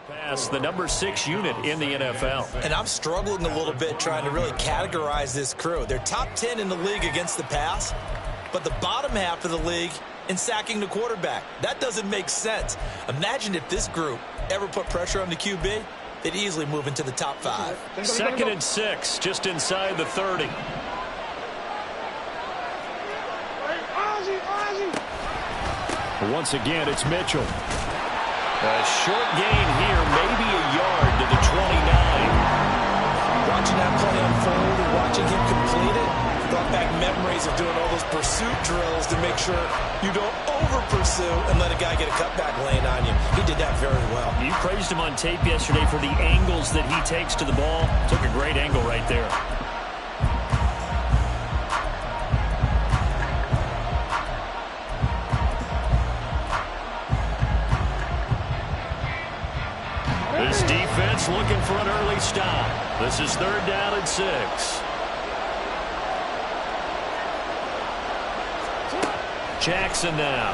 Pass, the number 6 unit in the NFL. And I'm struggling a little bit trying to really categorize this crew. They're top 10 in the league against the pass, but the bottom half of the league in sacking the quarterback. That doesn't make sense. Imagine if this group ever put pressure on the QB, they'd easily move into the top 5. 2nd and 6, just inside the 30. Once again, it's Mitchell. A short gain here, maybe a yard to the 29. Watching that play unfold and watching him complete it brought back memories of doing all those pursuit drills to make sure you don't over-pursue and let a guy get a cutback lane on you. He did that very well. You praised him on tape yesterday for the angles that he takes to the ball. Took a great angle right there. This defense looking for an early stop. This is 3rd down and 6. Jackson now.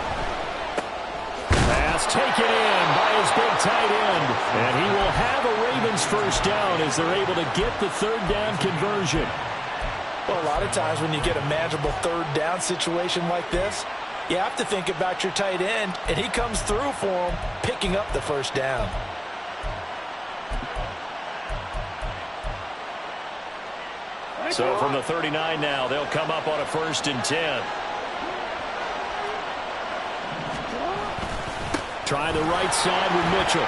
Pass taken in by his big tight end. And he will have a Ravens first down as they're able to get the 3rd down conversion. Well, a lot of times when you get a manageable 3rd down situation like this, you have to think about your tight end, and he comes through for him, picking up the 1st down. So from the 39 now, they'll come up on a 1st and 10. Try the right side with Mitchell.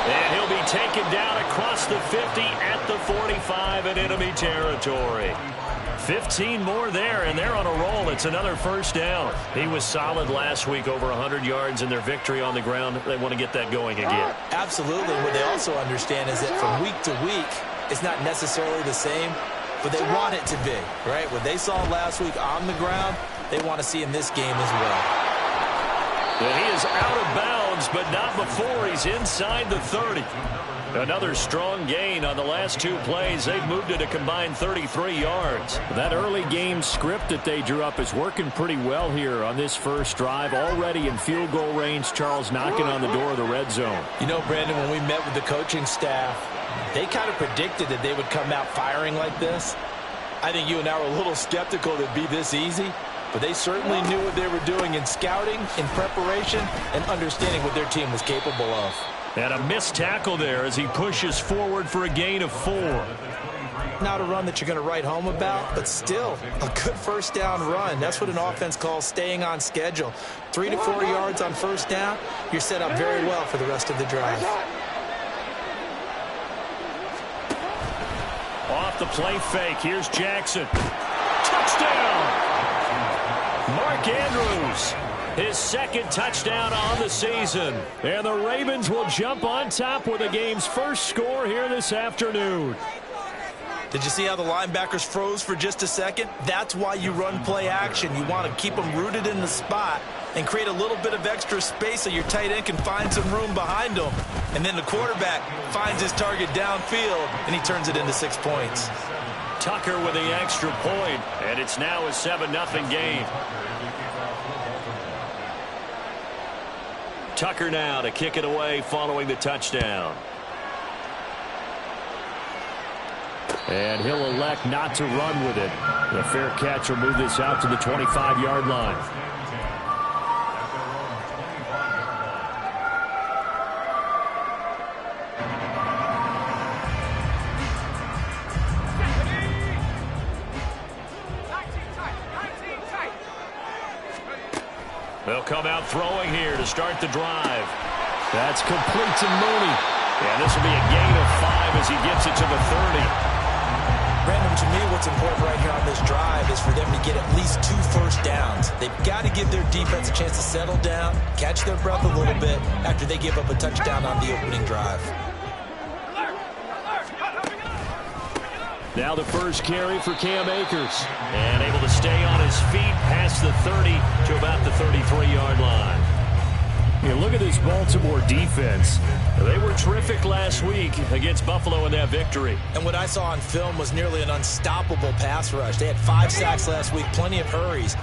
And he'll be taken down across the 50 at the 45 in enemy territory. 15 more there, and they're on a roll. It's another 1st down. He was solid last week, over 100 yards in their victory on the ground. They want to get that going again. Absolutely. What they also understand is that from week to week, it's not necessarily the same, but they want it to be, right? What they saw last week on the ground, they want to see in this game as well. And he is out of bounds, but not before he's inside the 30. Another strong gain on the last 2 plays. They've moved it a combined 33 yards. That early game script that they drew up is working pretty well here on this first drive. Already in field goal range, Charles knocking on the door of the red zone. You know, Brandon, when we met with the coaching staff, they kind of predicted that they would come out firing like this. I think you and I were a little skeptical that it'd be this easy, but they certainly knew what they were doing in scouting, in preparation, and understanding what their team was capable of. And a missed tackle there as he pushes forward for a gain of 4. Not a run that you're going to write home about, but still a good 1st down run. That's what an offense calls staying on schedule. 3 to 4 yards on 1st down, you're set up very well for the rest of the drive. Off the play fake, here's Jackson. Touchdown! Mark Andrews. His 2nd touchdown on the season. And the Ravens will jump on top with the game's first score here this afternoon. Did you see how the linebackers froze for just a second? That's why you run play action. You want to keep them rooted in the spot and create a little bit of extra space so your tight end can find some room behind him. And then the quarterback finds his target downfield, and he turns it into 6 points. Tucker with the extra point, and it's now a 7-0 game. Tucker now to kick it away following the touchdown. And he'll elect not to run with it. The fair catch will move this out to the 25-yard line. They'll come out throwing here to start the drive. That's complete to Mooney. And this will be a gain of 5 as he gets it to the 30. Brandon, to me, what's important right here on this drive is for them to get at least 2 first downs. They've got to give their defense a chance to settle down, catch their breath a little bit after they give up a touchdown on the opening drive. Now the first carry for Cam Akers. And able to stay on his feet past the 30 to about the 33-yard line. You look at this Baltimore defense. They were terrific last week against Buffalo in that victory. And what I saw on film was nearly an unstoppable pass rush. They had 5 sacks last week, plenty of hurries.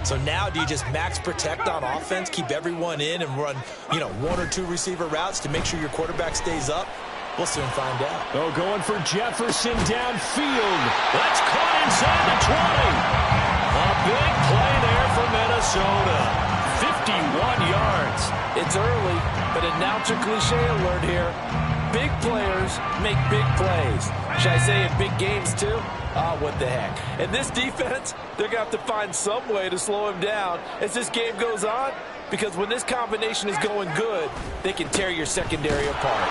So now do you just max protect on offense, keep everyone in and run, one or two receiver routes to make sure your quarterback stays up? We'll soon find out. Oh, going for Jefferson downfield. That's caught inside the 20. A big play there for Minnesota. 51 yards. It's early, but announcer cliche alert here. Big players make big plays. Should I say in big games too? What the heck. And this defense, they're going to have to find some way to slow him down as this game goes on, because when this combination is going good, they can tear your secondary apart.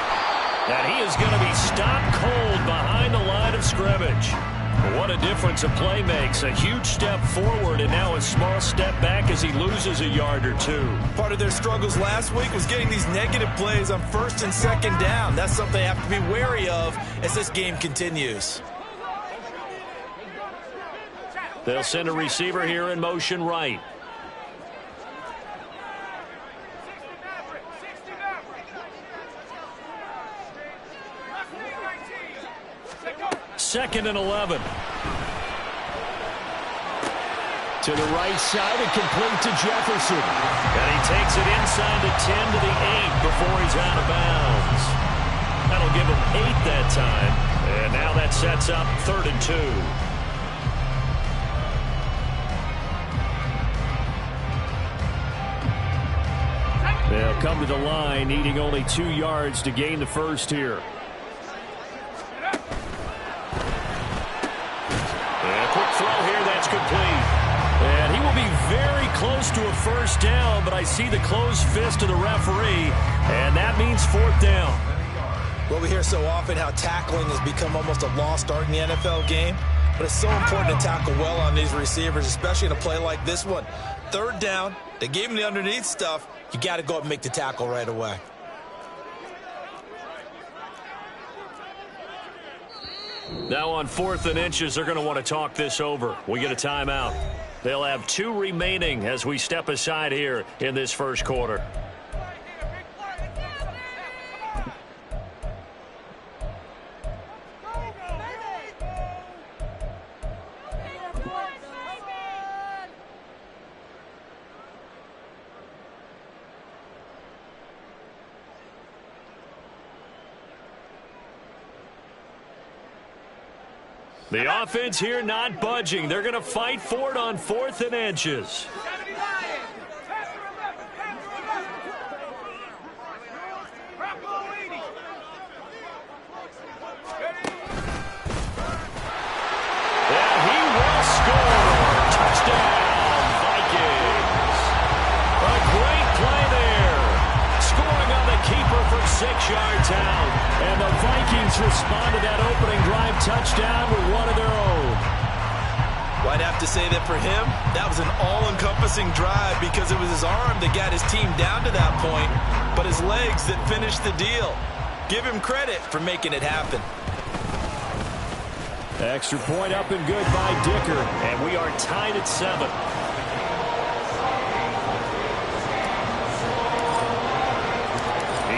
And he is going to be stopped cold behind the line of scrimmage. What a difference a play makes. A huge step forward and now a small step back as he loses a yard or two. Part of their struggles last week was getting these negative plays on first and second down. That's something they have to be wary of as this game continues. They'll send a receiver here in motion right. Second and 11. To the right side and complete to Jefferson. And he takes it inside the 10 to the 8 before he's out of bounds. That'll give him 8 that time. And now that sets up 3rd and 2. They'll come to the line, needing only 2 yards to gain the first here. And a quick throw here, that's complete. And he will be very close to a first down, but I see the closed fist of the referee, and that means 4th down. Well, we hear so often how tackling has become almost a lost art in the NFL game, but it's so important to tackle well on these receivers, especially in a play like this one. 3rd down, they gave him the underneath stuff. You got to go up and make the tackle right away. Now on 4th and inches, they're going to want to talk this over. We get a timeout. They'll have 2 remaining as we step aside here in this first quarter. The offense here not budging. They're going to fight for it on 4th and inches. And he will score. Touchdown, Vikings. A great play there. Scoring on the keeper from 6 yards out. And the Vikings respond to that opening drive touchdown with one of their own. Well, I'd have to say that for him, that was an all-encompassing drive because it was his arm that got his team down to that point, but his legs that finished the deal. Give him credit for making it happen. Extra point up and good by Dicker, and we are tied at 7.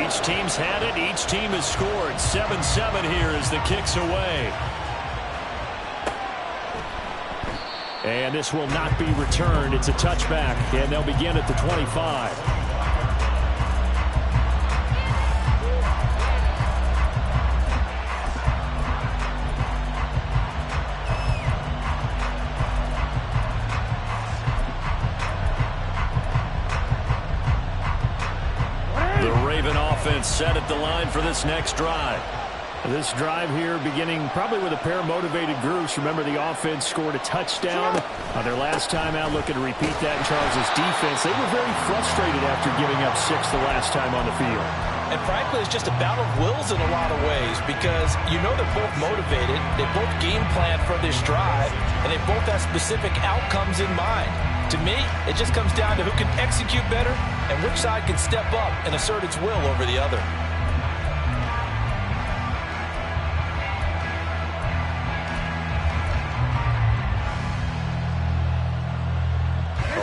Each team's had it. Each team has scored. 7-7 here as the kick's away. And this will not be returned. It's a touchback, and they'll begin at the 25. Set at the line for this next drive. This drive here beginning probably with a pair of motivated groups. Remember, the offense scored a touchdown on their last time out, looking to repeat that in Charles' defense. They were very frustrated after giving up 6 the last time on the field. And frankly, it's just a battle of wills in a lot of ways because they're both motivated. They both game plan for this drive, and they both have specific outcomes in mind. To me, it just comes down to who can execute better and which side can step up and assert its will over the other.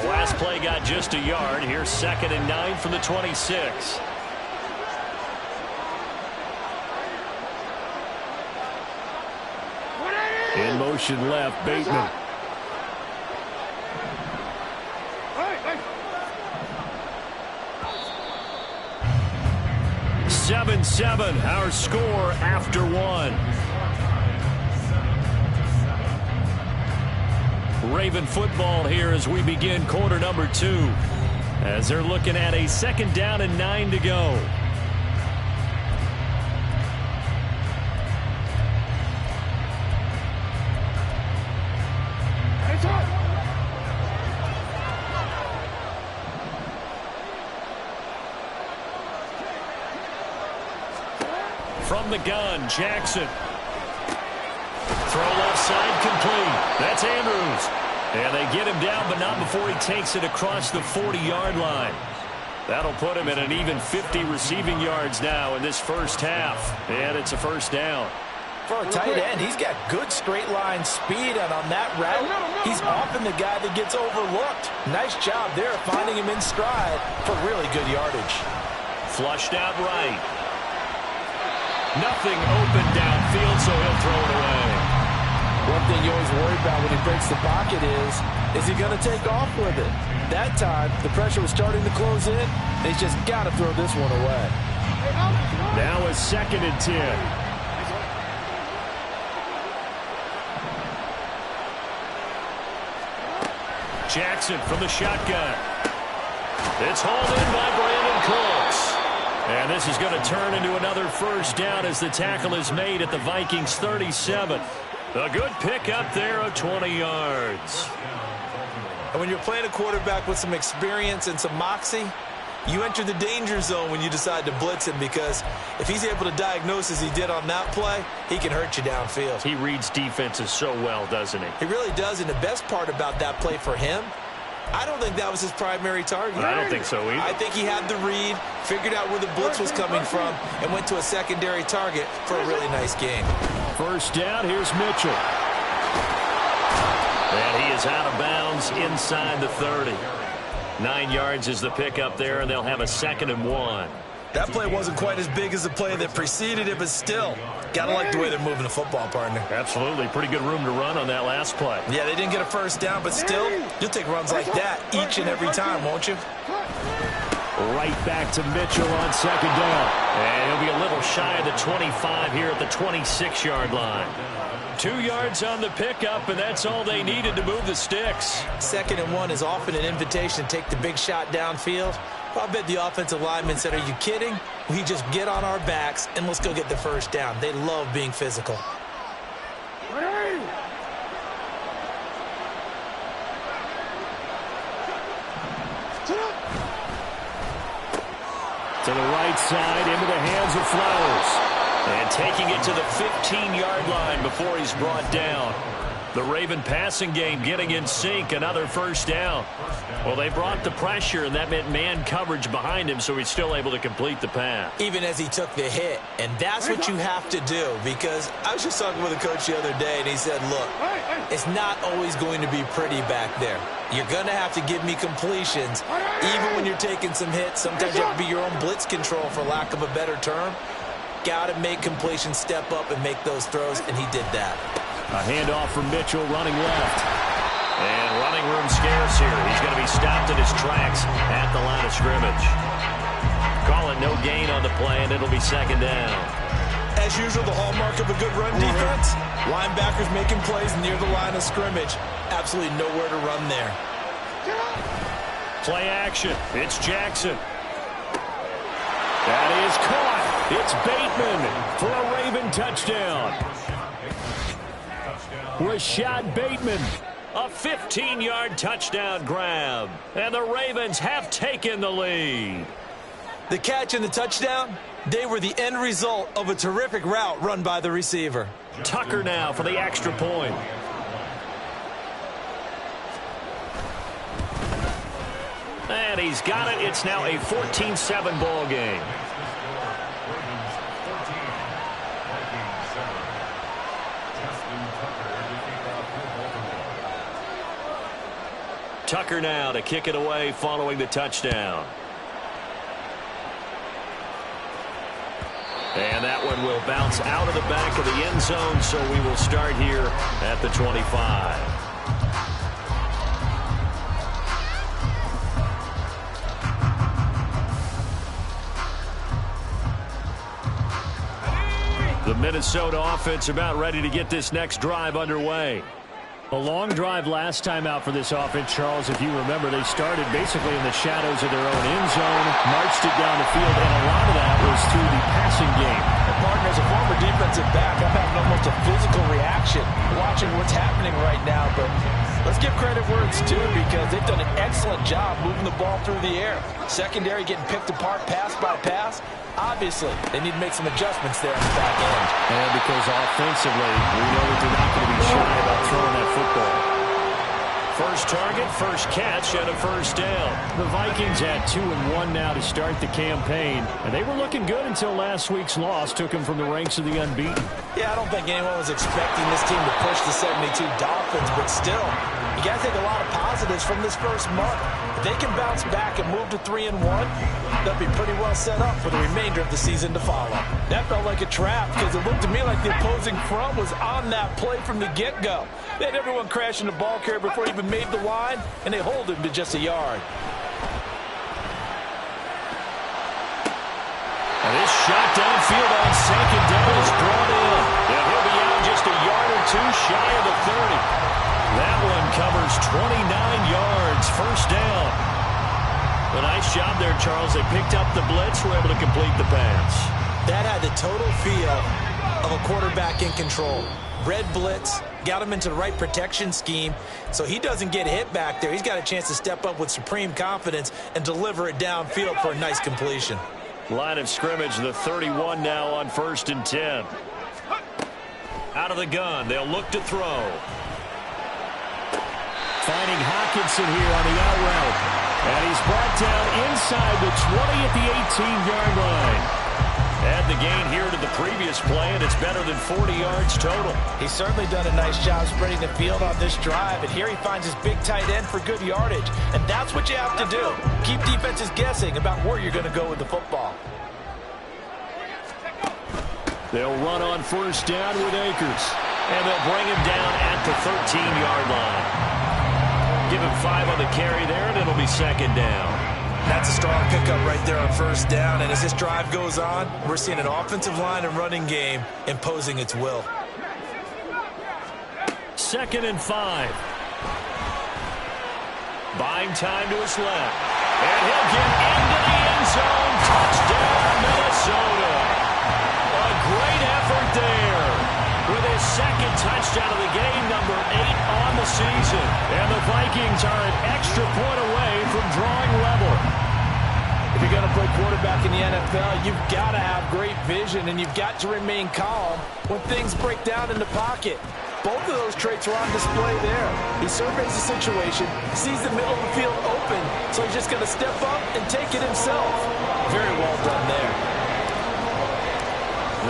The last play got just a yard. Here's 2nd and 9 from the 26. In motion left, Bateman. 7-7, our score after one. Raven football here as we begin quarter number 2. As they're looking at a 2nd down and 9 to go. From the gun, Jackson. Throw left side complete. That's Andrews. And they get him down, but not before he takes it across the 40-yard line. That'll put him at an even 50 receiving yards now in this first half. And it's a first down. For a tight end, he's got good straight line speed, and on that route, he's often the guy that gets overlooked. Nice job there finding him in stride for really good yardage. Flushed out right. Nothing open downfield, so he'll throw it away. One thing you always worry about when he breaks the pocket is he going to take off with it? That time, the pressure was starting to close in, and he's just got to throw this one away. Now a 2nd and 10. Jackson from the shotgun. It's hauled in by Brandon Cooks. And this is going to turn into another first down as the tackle is made at the Vikings 37. A good pickup there of 20 yards. And when you're playing a quarterback with some experience and some moxie, you enter the danger zone when you decide to blitz him, because if he's able to diagnose as he did on that play, he can hurt you downfield. He reads defenses so well, doesn't he? He really does, and the best part about that play for him, I don't think that was his primary target. I don't think so either. I think he had the read, figured out where the blitz was coming from, and went to a secondary target for a really nice gain. First down, here's Mitchell. And he is out of bounds inside the 30. 9 yards is the pickup there, and they'll have a 2nd and 1. That play wasn't quite as big as the play that preceded it, but still, gotta like the way they're moving the football, partner. Absolutely. Pretty good room to run on that last play. Yeah, they didn't get a first down, but still, you'll take runs like that each and every time, won't you? Right back to Mitchell on 2nd down. And he'll be a little shy of the 25 here at the 26-yard line. 2 yards on the pickup, and that's all they needed to move the sticks. 2nd and 1 is often an invitation to take the big shot downfield. I bet the offensive lineman said, are you kidding? We just get on our backs and let's go get the first down. They love being physical. To the right side, into the hands of Flowers. And taking it to the 15-yard line before he's brought down. The Raven passing game getting in sync, another first down. Well, they brought the pressure, and that meant man coverage behind him, so he's still able to complete the pass. Even as he took the hit, and that's what you have to do, because I was just talking with a coach the other day, and he said, look, it's not always going to be pretty back there. You're going to have to give me completions, even when you're taking some hits. Sometimes you have to be your own blitz control, for lack of a better term. Got to make completions, step up, and make those throws, and he did that. A handoff from Mitchell running left. And running room scarce here. He's going to be stopped in his tracks at the line of scrimmage. Call it no gain on the play, and it'll be 2nd down. As usual, the hallmark of a good run defense, linebackers making plays near the line of scrimmage. Absolutely nowhere to run there. Play action. It's Jackson. That is caught. It's Bateman for a Raven touchdown. Rashad Bateman, a 15-yard touchdown grab. And the Ravens have taken the lead. The catch and the touchdown, they were the end result of a terrific route run by the receiver. Tucker now for the extra point. And he's got it. It's now a 14-7 ball game. Tucker now to kick it away following the touchdown. And that one will bounce out of the back of the end zone, so we will start here at the 25. Minnesota offense about ready to get this next drive underway. A long drive last time out for this offense, Charles. If you remember, they started basically in the shadows of their own end zone, marched it down the field, and a lot of that was through the passing game. And Martin, as a former defensive back, I'm having almost a physical reaction watching what's happening right now. But let's give credit where it's due, because they've done an excellent job moving the ball through the air. Secondary getting picked apart pass by pass. Obviously, they need to make some adjustments there in the back end. And because offensively, we know that they're not going to be shy about throwing that football. First target, first catch, and a first down. The Vikings had 2-1 now to start the campaign, and they were looking good until last week's loss took them from the ranks of the unbeaten. Yeah, I don't think anyone was expecting this team to push the 72 Dolphins, but still, you got to take a lot of positives from this first month. If they can bounce back and move to 3-1, they'll be pretty well set up for the remainder of the season to follow. That felt like a trap, because it looked to me like the opposing front was on that play from the get-go. They had everyone crashing the ball carrier before he even made the line, and they hold him to just a yard. And this shot downfield on second down is brought in. And he'll be out just a yard or two shy of the 30. That one covers 29 yards, first down. A nice job there, Charles. They picked up the blitz, were able to complete the pass. That had the total feel of a quarterback in control. Red blitz, got him into the right protection scheme, so he doesn't get hit back there. He's got a chance to step up with supreme confidence and deliver it downfield for a nice completion. Line of scrimmage, the 31 now on 1st and 10. Out of the gun, they'll look to throw. Finding Hockenson here on the out route. And he's brought down inside the 20 at the 18-yard line. Add the gain here to the previous play, and it's better than 40 yards total. He's certainly done a nice job spreading the field on this drive, and here he finds his big tight end for good yardage. And that's what you have to do. Keep defenses guessing about where you're going to go with the football. They'll run on first down with Akers, and they'll bring him down at the 13-yard line. Give him 5 on the carry there, and it'll be second down. That's a strong pickup right there on first down, and as this drive goes on, we're seeing an offensive line and running game imposing its will. 2nd and 5. Buying time to his left. And he'll get into the end zone. Touchdown, Minnesota. A great effort there. With his second touchdown of the game, number 8 on the season. And the Vikings are an extra point away from drawing level. If you're going to play quarterback in the NFL, you've got to have great vision, and you've got to remain calm when things break down in the pocket. Both of those traits are on display there. He surveys the situation, sees the middle of the field open, so he's just going to step up and take it himself. Very well done there.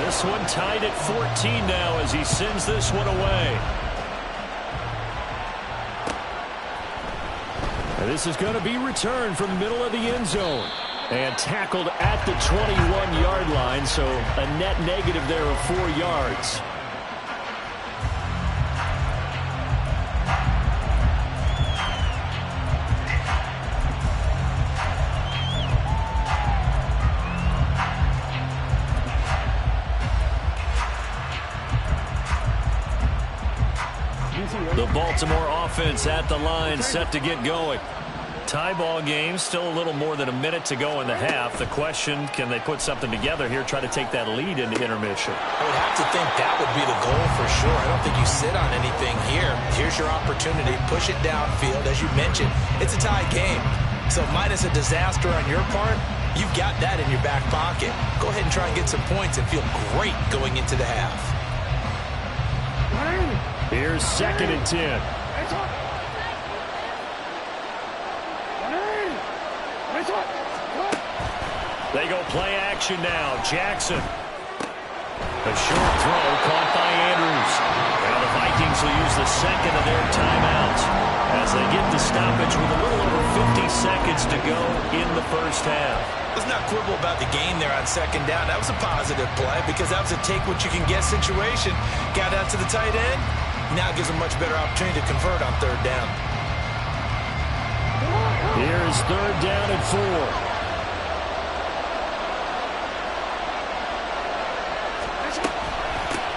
This one tied at 14 now as he sends this one away. And this is going to be returned from the middle of the end zone. And tackled at the 21-yard line, so a net negative there of 4 yards. The Baltimore offense at the line, set to get going. Tie ball game, still a little more than a minute to go in the half. The question, can they put something together here, try to take that lead into intermission? I would have to think that would be the goal for sure. I don't think you sit on anything here. Here's your opportunity. Push it downfield. As you mentioned, it's a tie game. So minus a disaster on your part, you've got that in your back pocket. Go ahead and try and get some points and feel great going into the half. Here's 2nd and 10. They go play action now. Jackson. A short throw caught by Andrews. Well, the Vikings will use the second of their timeouts as they get the stoppage with a little over 50 seconds to go in the first half. Let's not quibble about the gain there on second down. That was a positive play because that was a take-what-you-can-get situation. Got out to the tight end. Now it gives a much better opportunity to convert on third down. Here's 3rd down and 4.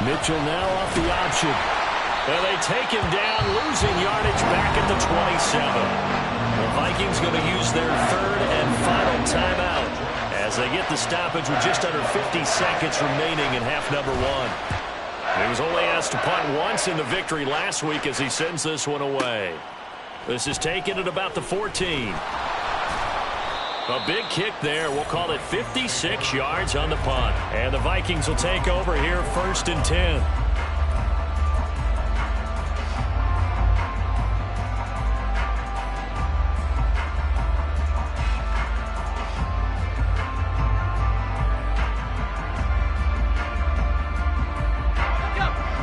Mitchell now off the option. And they take him down, losing yardage back at the 27. The Vikings going to use their third and final timeout as they get the stoppage with just under 50 seconds remaining in half number one. He was only asked to punt once in the victory last week as he sends this one away. This is taken at about the 14. A big kick there. We'll call it 56 yards on the punt. And the Vikings will take over here, 1st and 10.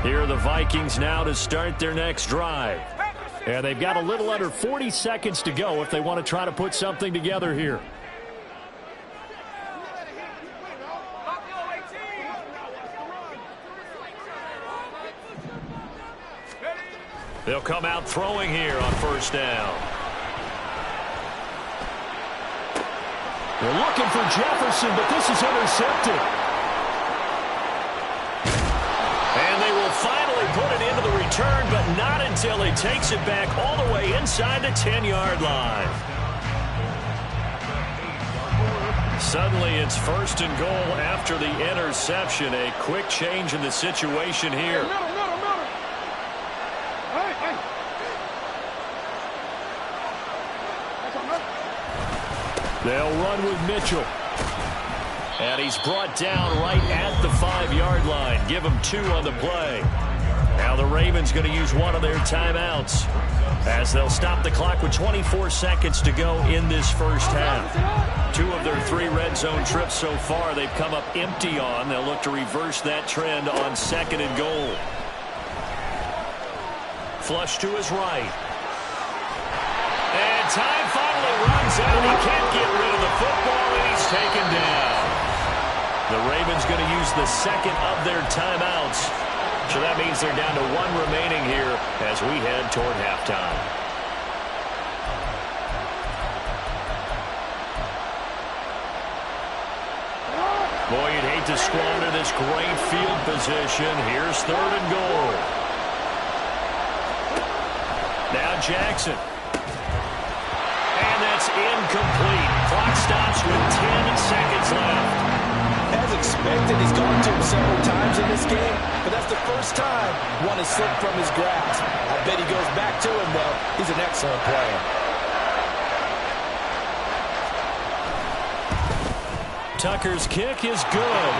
Here are the Vikings now to start their next drive. And they've got a little under 40 seconds to go if they want to try to put something together here. They'll come out throwing here on 1st down. They're looking for Jefferson, but this is intercepted. And they will finally put it into the return, but not until he takes it back all the way inside the 10-yard line. Suddenly it's 1st and goal after the interception. A quick change in the situation here. They'll run with Mitchell. And he's brought down right at the 5-yard line. Give him 2 on the play. Now the Ravens going to use one of their timeouts as they'll stop the clock with 24 seconds to go in this first half. 2 of their 3 red zone trips so far they've come up empty on. They'll look to reverse that trend on 2nd and goal. Flush to his right. And time finally runs out. He can't get rid of the football, and he's taken down. The Ravens going to use the 2nd of their timeouts. So that means they're down to 1 remaining here as we head toward halftime. Boy, you'd hate to squander this great field position. Here's 3rd and goal. Now Jackson. And that's incomplete. Clock stops with 10 seconds left. As expected, he's gone to him several times in this game, but that's the first time one has slipped from his grasp. I bet he goes back to him, though. He's an excellent player. Tucker's kick is good.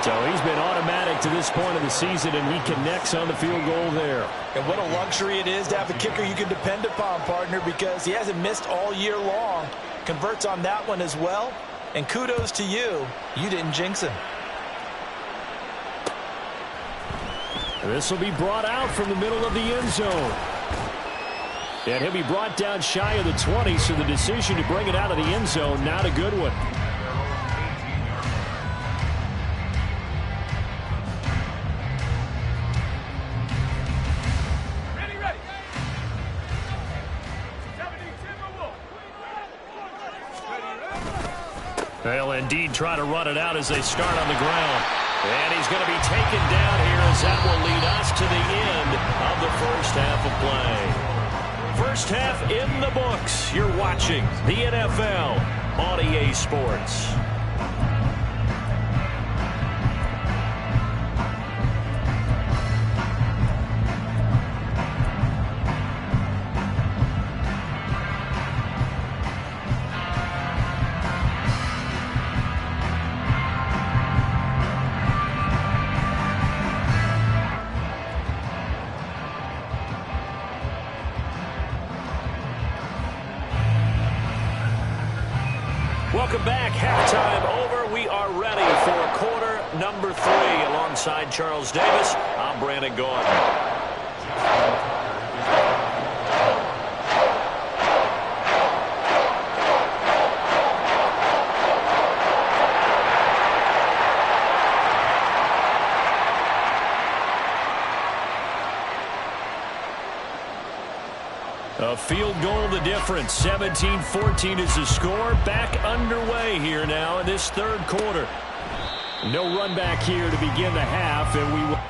So he's been automatic to this point of the season, and he connects on the field goal there. And what a luxury it is to have a kicker you can depend upon, partner, because he hasn't missed all year long. Converts on that one as well. And kudos to you. You didn't jinx him. This will be brought out from the middle of the end zone. And he'll be brought down shy of the 20, so the decision to bring it out of the end zone, not a good one. They'll indeed try to run it out as they start on the ground. And he's going to be taken down here as that will lead us to the end of the first half of play. First half in the books. You're watching the NFL on EA Sports. Welcome back. Halftime over. We are ready for quarter number 3. Alongside Charles Davis, I'm Brandon Gordon. A field goal the difference. 17-14 is the score. Back underway here now in this third quarter. No run back here to begin the half, and we will...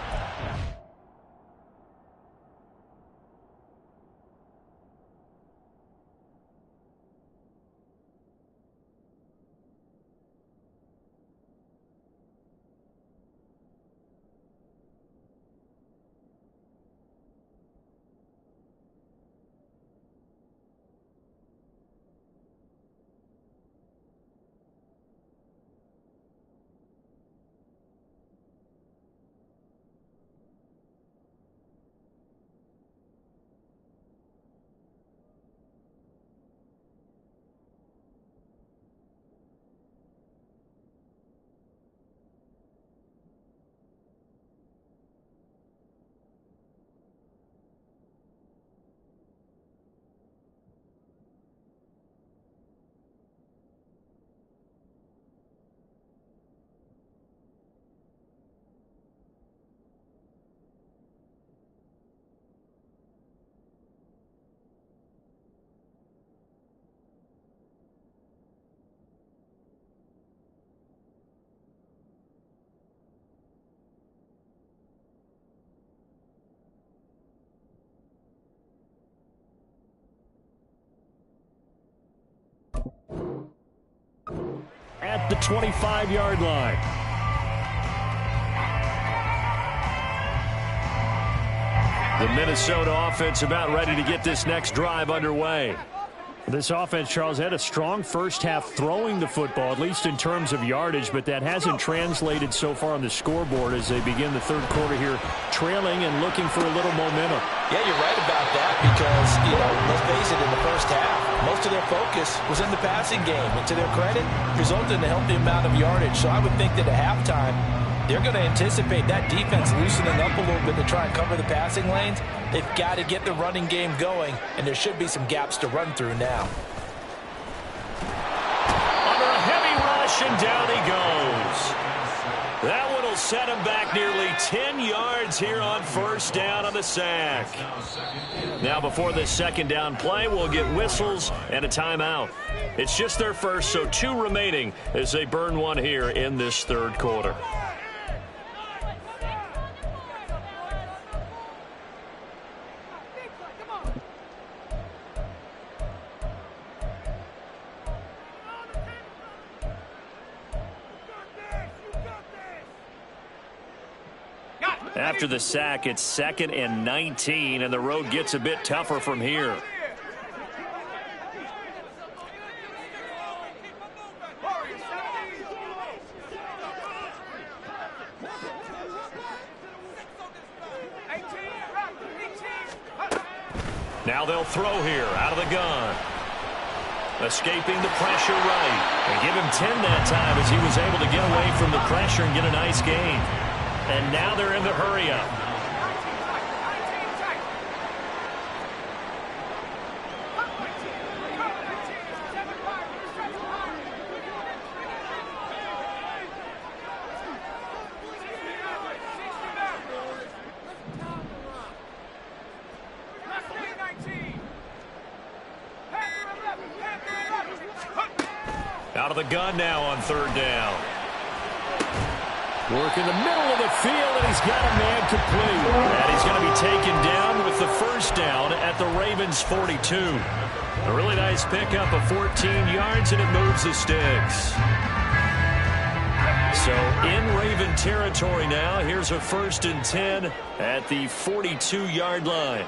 at the 25-yard line. The Minnesota offense about ready to get this next drive underway. This offense, Charles, had a strong first half throwing the football, at least in terms of yardage, but that hasn't translated so far on the scoreboard as they begin the third quarter here, trailing and looking for a little momentum. Yeah, you're right about that because, let's face it, in the first half, most of their focus was in the passing game. And to their credit, resulted in a healthy amount of yardage. So I would think that at halftime, they're going to anticipate that defense loosening up a little bit to try and cover the passing lanes. They've got to get the running game going, and there should be some gaps to run through now. Under a heavy rush, and down he goes. That one will set him back nearly 10 yards here on first down on the sack. Now before this second down play, we'll get whistles and a timeout. It's just their first, so 2 remaining as they burn one here in this third quarter. After the sack, it's 2nd and 19, and the road gets a bit tougher from here. Now they'll throw here out of the gun. Escaping the pressure right. They give him 10 that time as he was able to get away from the pressure and get a nice gain. And now they're in the hurry-up. Out of the gun now on third down. Work in the middle of the field, and he's got a man complete. And he's going to be taken down with the first down at the Ravens' 42. A really nice pickup of 14 yards, and it moves the sticks. So in Raven territory now. Here's a 1st and 10 at the 42-yard line.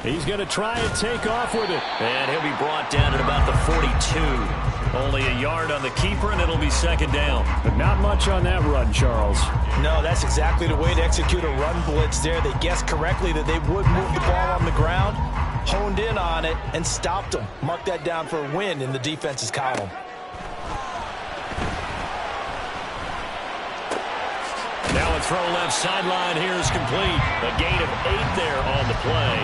He's going to try and take off with it. And he'll be brought down at about the 42. Only a yard on the keeper, and it'll be second down. But not much on that run, Charles. No, that's exactly the way to execute a run blitz there. They guessed correctly that they would move the ball on the ground, honed in on it, and stopped them. Mark that down for a win in the defense's column. Now a throw left sideline here is complete. A gain of 8 there on the play.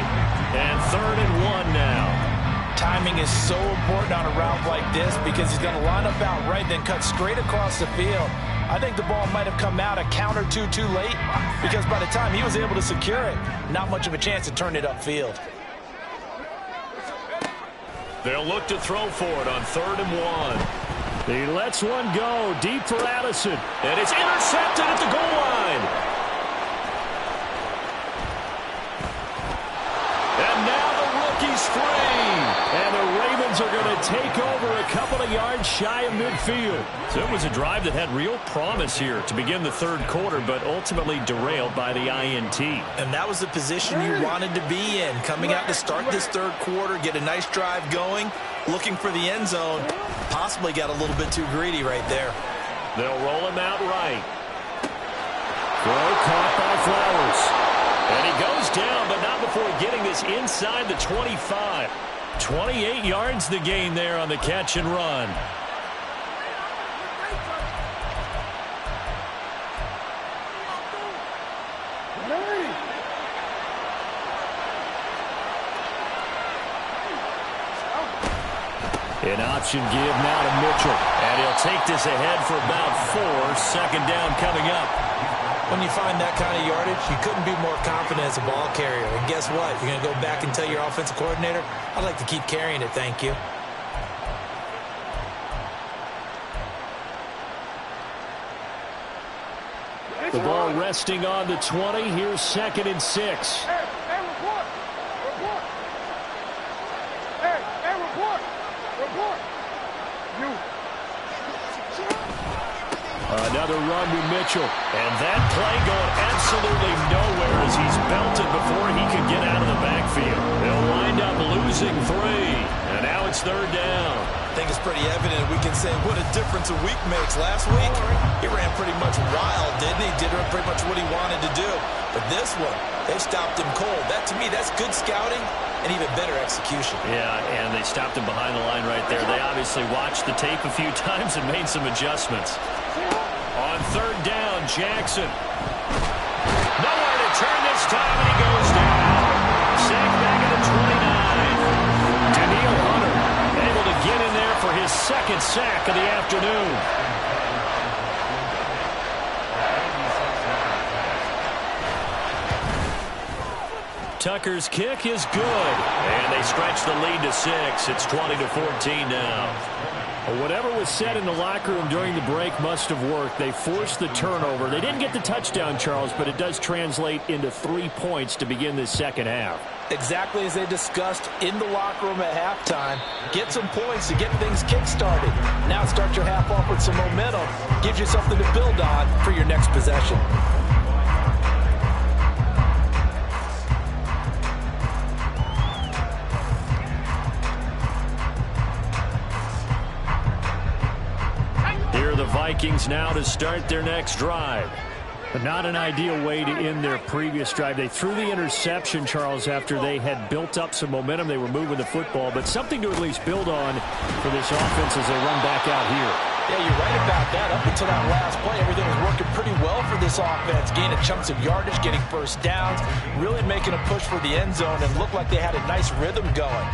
And 3rd and 1 now. Timing is so important on a route like this because he's going to line up out right, then cut straight across the field. I think the ball might have come out a count or two too late because by the time he was able to secure it, not much of a chance to turn it upfield. They'll look to throw for it on 3rd and 1. He lets one go deep for Addison. And it's intercepted at the goal line. And now the rookie's free. And the Ravens are going to take over a couple of yards shy of midfield. So it was a drive that had real promise here to begin the third quarter, but ultimately derailed by the INT. And that was the position you wanted to be in. Coming out to start this third quarter, get a nice drive going, looking for the end zone. Possibly got a little bit too greedy right there. They'll roll him out right. Throw caught by Flowers. And he goes down, but not before getting this inside the 25. 28 yards the gain there on the catch and run. An option give now to Mitchell. And he'll take this ahead for about 4. Second down coming up. When you find that kind of yardage, you couldn't be more confident as a ball carrier. And guess what? You're going to go back and tell your offensive coordinator, I'd like to keep carrying it, thank you. The ball resting on the 20. Here's 2nd and 6. Report. another run to Mitchell. And that play going absolutely nowhere as he's belted before he could get out of the backfield. They'll wind up losing 3. And now it's 3rd down. I think it's pretty evident we can say what a difference a week makes. Last week, he ran pretty much wild, didn't he? Did pretty much what he wanted to do. But this one, they stopped him cold. That, to me, that's good scouting and even better execution. Yeah, and they stopped him behind the line right there. They obviously watched the tape a few times and made some adjustments. On 3rd down, Jackson. Nowhere to turn this time, and he goes down. Sacked back at the 29. Daniil Hunter able to get in there for his 2nd sack of the afternoon. Tucker's kick is good, and they stretch the lead to 6. It's 20-14 now. Well, whatever was said in the locker room during the break must have worked. They forced the turnover. They didn't get the touchdown, Charles, but it does translate into 3 points to begin this second half. Exactly as they discussed in the locker room at halftime. Get some points to get things kick-started. Now start your half off with some momentum. Gives you something to build on for your next possession. Here are the Vikings now to start their next drive. But not an ideal way to end their previous drive. They threw the interception, Charles, after they had built up some momentum. They were moving the football, but something to at least build on for this offense as they run back out here. Yeah, you're right about that. Up until that last play, everything was working pretty well for this offense. Gaining chunks of yardage, getting first downs, really making a push for the end zone, and looked like they had a nice rhythm going.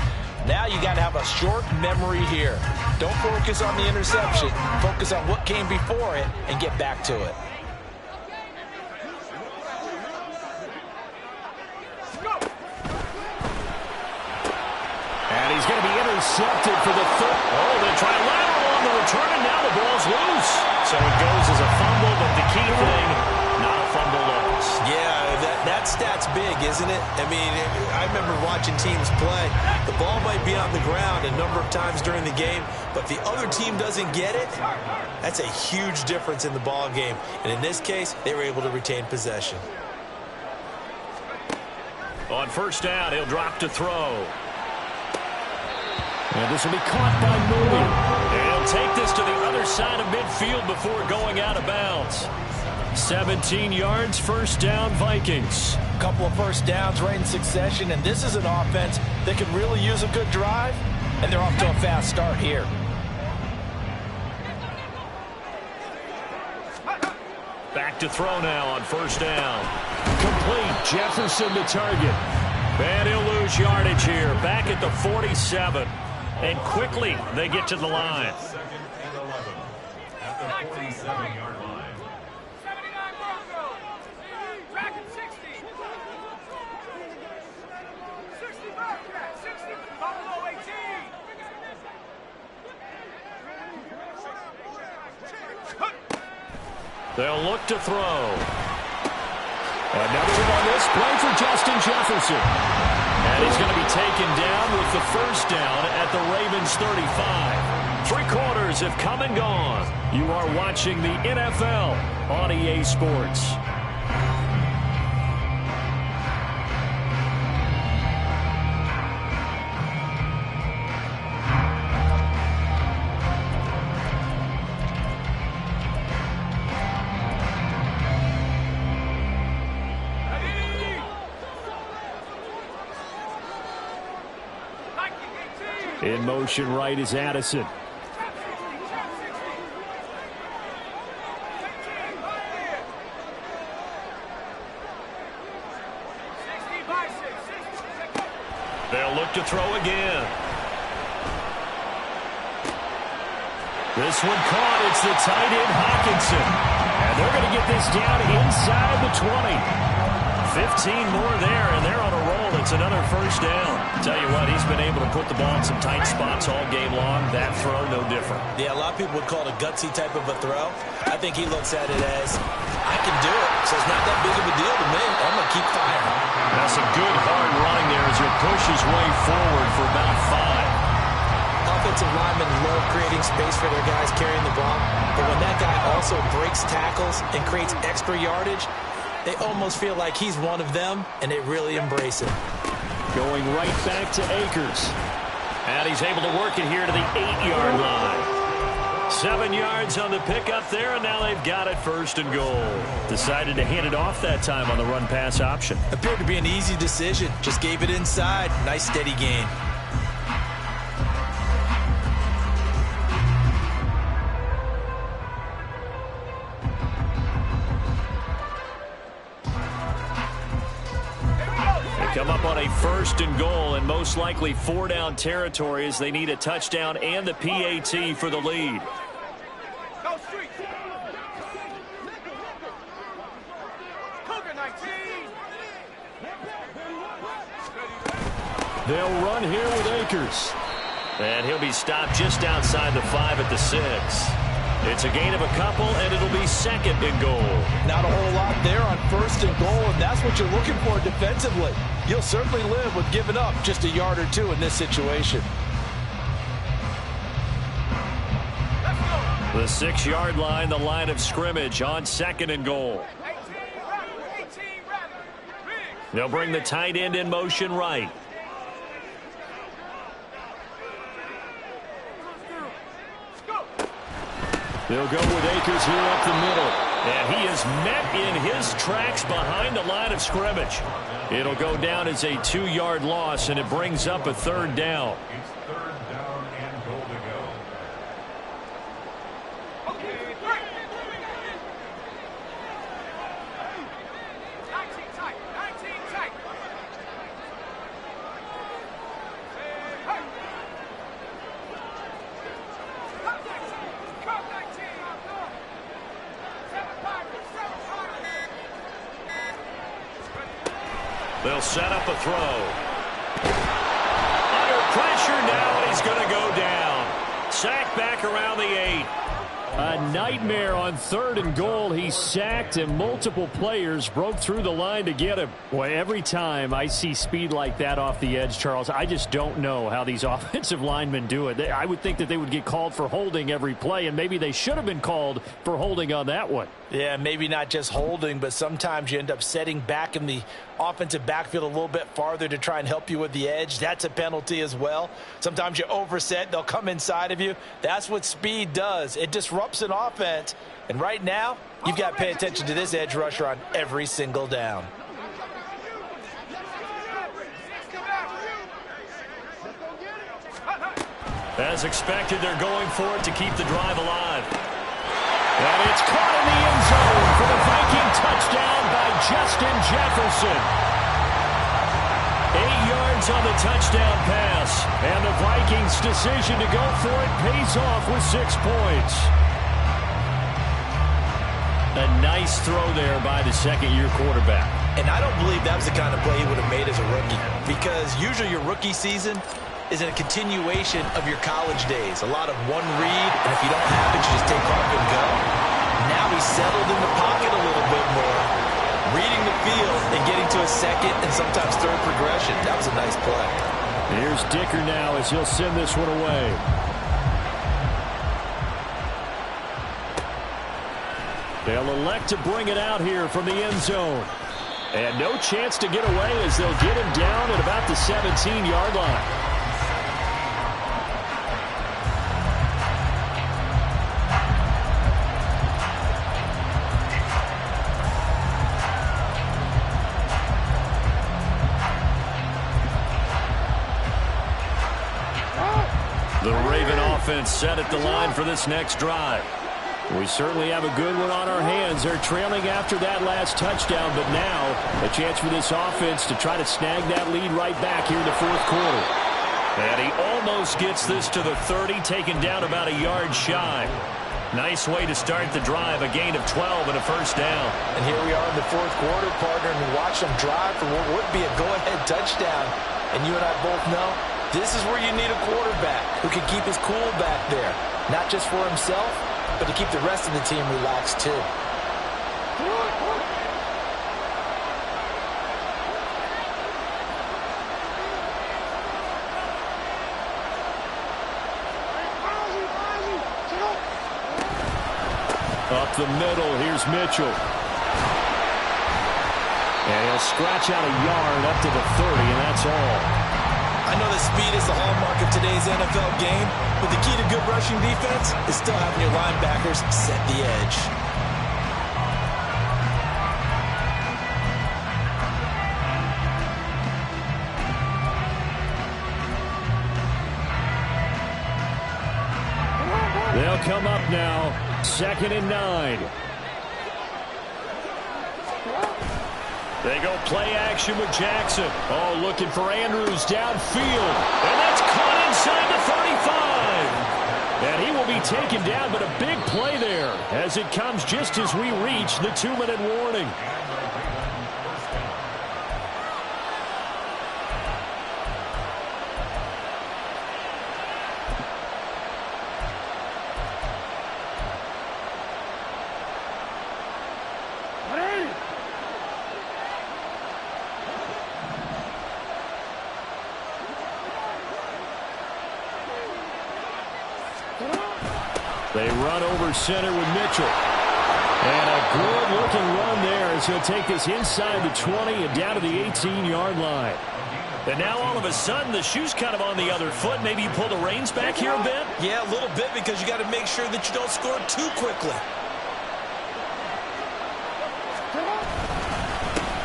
Now you got to have a short memory here. Don't focus on the interception. Focus on what came before it and get back to it. And he's going to be intercepted for the 3rd. Oh, they try to lateral on the return, and now the ball's loose. So it goes as a fumble, but the key thing, not a fumble loss. Yeah, that stat's big, isn't it? I mean, I remember watching teams play. The ball might be on the ground a number of times during the game, but if the other team doesn't get it, that's a huge difference in the ball game. And in this case, they were able to retain possession. On 1st down, he'll drop to throw. And this will be caught by Moody. And he'll take this to the other side of midfield before going out of bounds. 17 yards, 1st down, Vikings. A couple of first downs right in succession, and this is an offense that could really use a good drive, and they're off to a fast start here. Back to throw now on 1st down. Complete, Jefferson to target. And he'll lose yardage here, back at the 47. And quickly, they get to the line. At the 47-yard line. They'll look to throw. Another one on this play for Justin Jefferson. And he's going to be taken down with the 1st down at the Ravens 35. 3 quarters have come and gone. You are watching the NFL on EA Sports. In motion right is Addison. They'll look to throw again. This one caught. It's the tight end Hawkinson. And they're going to get this down inside the 20. 15 more there, and they're on a roll. It's another 1st down. Tell you what, he's been able to put the ball in some tight spots all game long. That throw, no different. Yeah, a lot of people would call it a gutsy type of a throw. I think he looks at it as, I can do it, so it's not that big of a deal to me. I'm going to keep firing. That's some good hard running there as he pushes his way forward for about 5. Offensive linemen love creating space for their guys carrying the ball, but when that guy also breaks tackles and creates extra yardage, they almost feel like he's one of them, and they really embrace it. Going right back to Akers. And he's able to work it here to the 8-yard line. 7 yards on the pickup there, and now they've got it first and goal. Decided to hand it off that time on the run-pass option. Appeared to be an easy decision. Just gave it inside. Nice steady gain. Come up on a first and goal, and most likely 4-down territory as they need a touchdown and the PAT for the lead. They'll run here with Akers. And he'll be stopped just outside the 5 at the 6. It's a gain of a couple, and it'll be second and goal. Not a whole lot there on first and goal, and that's what you're looking for defensively. You'll certainly live with giving up just a yard or two in this situation. The 6-yard line, the line of scrimmage on second and goal. They'll bring the tight end in motion right. They'll go with Akers here up the middle. And he is met in his tracks behind the line of scrimmage. It'll go down as a 2-yard loss, and it brings up a third down. They'll set up a throw. Under pressure now, and he's going to go down. Sacked back around the 8. A nightmare on third and goal. He sacked, and multiple players broke through the line to get him. Boy, every time I see speed like that off the edge, Charles, I just don't know how these offensive linemen do it. I would think that they would get called for holding every play, and maybe they should have been called for holding on that one. Yeah, maybe not just holding, but sometimes you end up setting back in the offensive backfield a little bit farther to try and help you with the edge. That's a penalty as well. Sometimes you overset, they'll come inside of you. That's what speed does. It disrupts an offense. And right now, you've got to pay attention to this edge rusher on every single down. As expected, they're going for it to keep the drive alive. And it's caught in the end zone for the Viking touchdown by Justin Jefferson. 8 yards on the touchdown pass. And the Vikings' decision to go for it pays off with 6 points. A nice throw there by the second-year quarterback. And I don't believe that was the kind of play he would have made as a rookie, because usually your rookie season is in a continuation of your college days. A lot of one read, and if you don't have it, you just take off and go. Now he's settled in the pocket a little bit more, reading the field and getting to a second and sometimes third progression. That was a nice play. Here's Dicker now as he'll send this one away. They'll elect to bring it out here from the end zone. And no chance to get away as they'll get him down at about the 17-yard line. The Raven offense set at the line for this next drive. We certainly have a good one on our hands. They're trailing after that last touchdown, but now a chance for this offense to try to snag that lead right back here in the fourth quarter. And he almost gets this to the 30, taken down about a yard shy. Nice way to start the drive, a gain of 12 and a first down. And here we are in the fourth quarter, partner, and we watch them drive for what would be a go-ahead touchdown. And you and I both know this is where you need a quarterback who can keep his cool back there, not just for himself, but to keep the rest of the team relaxed too. Up the middle, here's Mitchell. And he'll scratch out a yard up to the 30, and that's all. I know that speed is the hallmark of today's NFL game, but the key to good rushing defense is still having your linebackers set the edge. They'll come up now, 2nd and 9. They go play action with Jackson. Oh, looking for Andrews downfield. And that's caught inside the 35. And he will be taken down, but a big play there as it comes just as we reach the 2-minute warning. They run over center with Mitchell. And a good-looking run there as he'll take this inside the 20 and down to the 18-yard line. And now all of a sudden the shoe's kind of on the other foot. Maybe you pull the reins back here a bit? Yeah, a little bit, because you got to make sure that you don't score too quickly.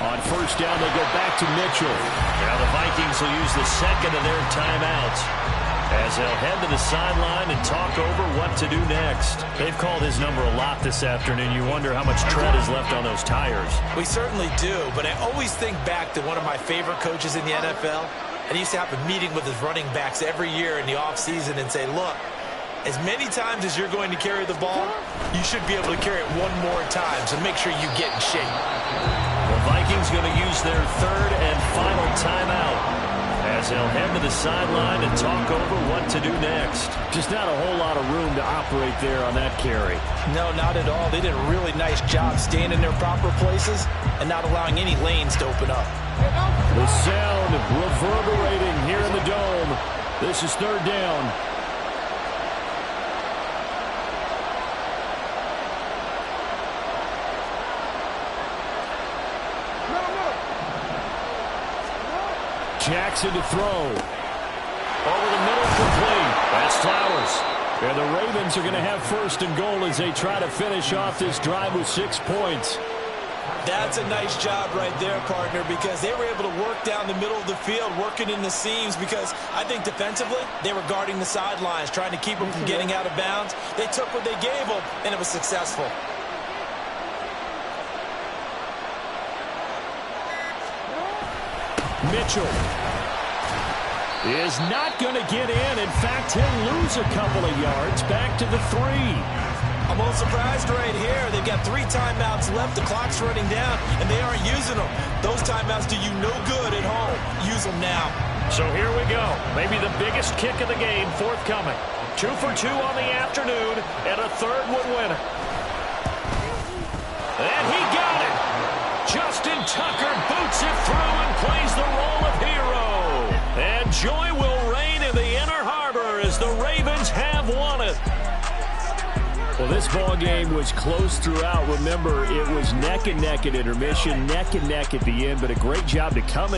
On first down, they go back to Mitchell. Now the Vikings will use the second of their timeouts as they'll head to the sideline and talk over what to do next. They've called his number a lot this afternoon. You wonder how much tread is left on those tires. We certainly do, but I always think back to one of my favorite coaches in the NFL. And he used to have a meeting with his running backs every year in the offseason and say, look, as many times as you're going to carry the ball, you should be able to carry it one more time, so make sure you get in shape. The Vikings going to use their third and final timeout as they'll head to the sideline and talk over what to do next. Just not a whole lot of room to operate there on that carry. No, not at all. They did a really nice job staying in their proper places and not allowing any lanes to open up. The sound reverberating here in the dome. This is 3rd down. Jackson to throw. Over the middle, complete. That's Flowers. And the Ravens are going to have 1st and goal as they try to finish off this drive with 6 points. That's a nice job right there, partner, because they were able to work down the middle of the field, working in the seams, because I think defensively they were guarding the sidelines, trying to keep them from getting out of bounds. They took what they gave them, and it was successful. Mitchell is not going to get in. In fact, he'll lose a couple of yards back to the 3. I'm a little surprised right here. They've got 3 timeouts left. The clock's running down, and they aren't using them. Those timeouts do you no good at home. Use them now. So here we go. Maybe the biggest kick of the game forthcoming. 2 for 2 on the afternoon, and a 3rd would win it. And he got it. Justin Tucker boots it through and plays the role of hero. And joy will reign in the Inner Harbor as the Ravens have won it. Well, this ball game was close throughout. Remember, it was neck and neck at intermission, neck and neck at the end, but a great job to come in